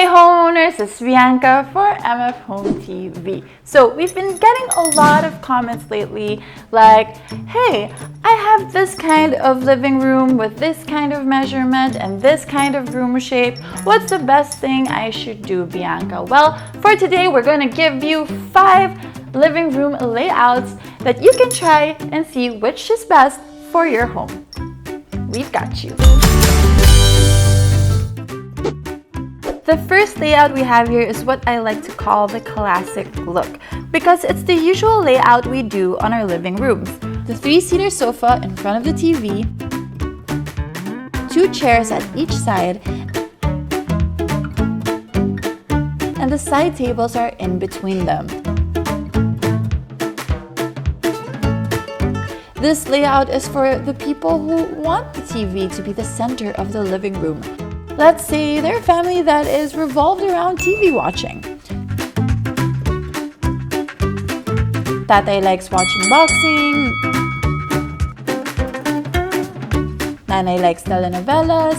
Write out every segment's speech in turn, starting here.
Hey homeowners, it's Bianca for MF Home TV. So we've been getting a lot of comments lately like, hey, I have this kind of living room with this kind of measurement and this kind of room shape. What's the best thing I should do, Bianca? Well, for today, we're going to give you 5 living room layouts that you can try and see which is best for your home. We've got you. The first layout we have here is what I like to call the classic look because it's the usual layout we do on our living rooms. The 3-seater sofa in front of the TV, 2 chairs at each side, and the side tables are in between them. This layout is for the people who want the TV to be the center of the living room. Let's say they're a family that is revolved around TV watching. Tatay likes watching boxing. Nanay likes telenovelas.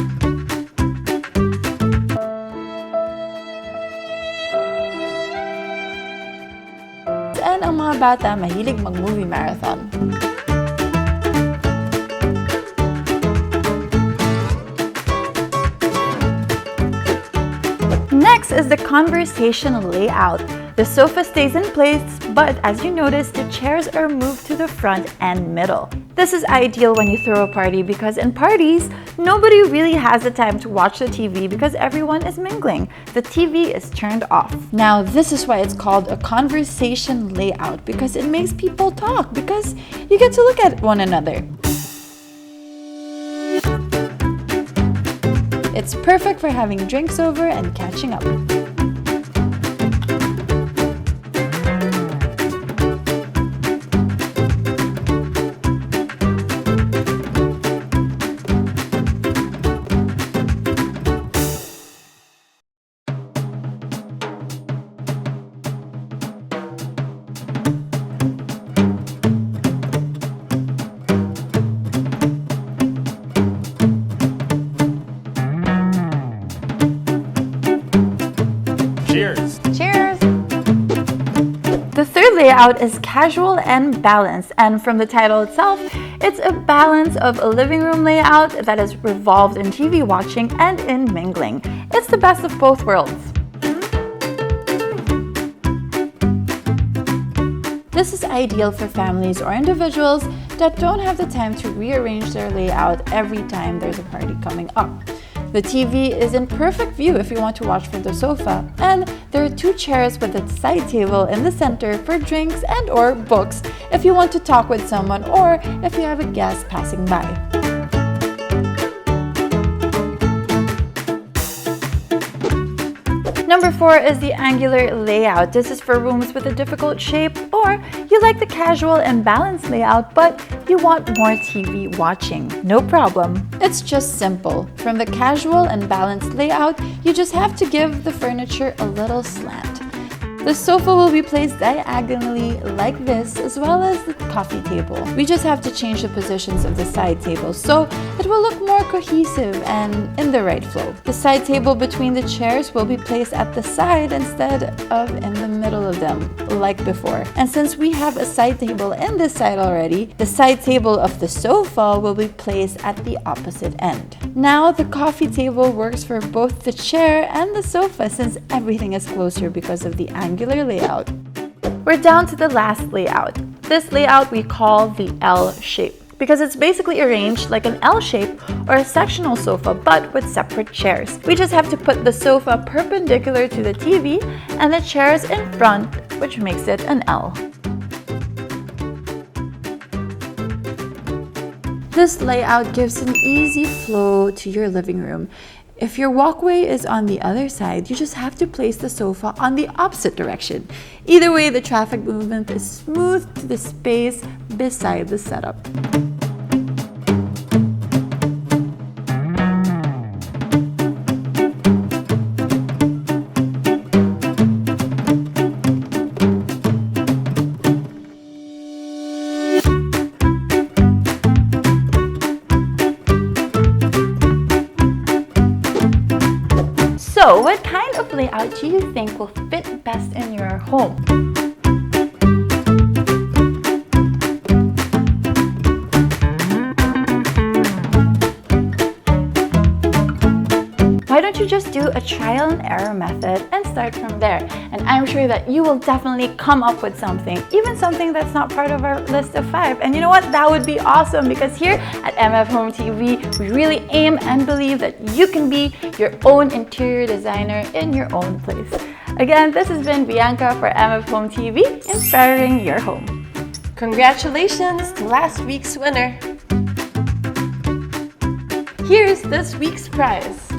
And ang mga bata mahilig mag-movie marathon. Next is the conversational layout. The sofa stays in place, but as you notice, the chairs are moved to the front and middle. This is ideal when you throw a party because in parties, nobody really has the time to watch the TV because everyone is mingling. The TV is turned off. Now, this is why it's called a conversation layout because it makes people talk because you get to look at one another. It's perfect for having drinks over and catching up. Cheers! Cheers! The third layout is casual and balanced, and from the title itself, it's a balance of a living room layout that is revolved in TV watching and in mingling. It's the best of both worlds. This is ideal for families or individuals that don't have the time to rearrange their layout every time there's a party coming up. The TV is in perfect view if you want to watch from the sofa, and there are 2 chairs with a side table in the center for drinks and or books if you want to talk with someone or if you have a guest passing by. Number 4 is the angular layout. This is for rooms with a difficult shape, or you like the casual and balanced layout but you want more TV watching. No problem. It's just simple. From the casual and balanced layout, you just have to give the furniture a little slant. The sofa will be placed diagonally like this, as well as the coffee table. We just have to change the positions of the side tables so it will look more cohesive and in the right flow. The side table between the chairs will be placed at the side instead of in the middle of them, like before. And since we have a side table in this side already, the side table of the sofa will be placed at the opposite end. Now, the coffee table works for both the chair and the sofa since everything is closer because of the angular layout. We're down to the last layout. This layout we call the L shape because it's basically arranged like an L shape or a sectional sofa but with separate chairs. We just have to put the sofa perpendicular to the TV and the chairs in front, which makes it an L. This layout gives an easy flow to your living room. If your walkway is on the other side, you just have to place the sofa on the opposite direction. Either way, the traffic movement is smooth to the space beside the setup. So, what kind of layout do you think will fit best in your home? Why don't you just do a trial and error method and start from there? And I'm sure that you will definitely come up with something, even something that's not part of our list of 5. And you know what? That would be awesome, because here at MF Home TV, we really aim and believe that you can be your own interior designer in your own place. Again, this has been Bianca for MF Home TV, inspiring your home. Congratulations to last week's winner. Here's this week's prize.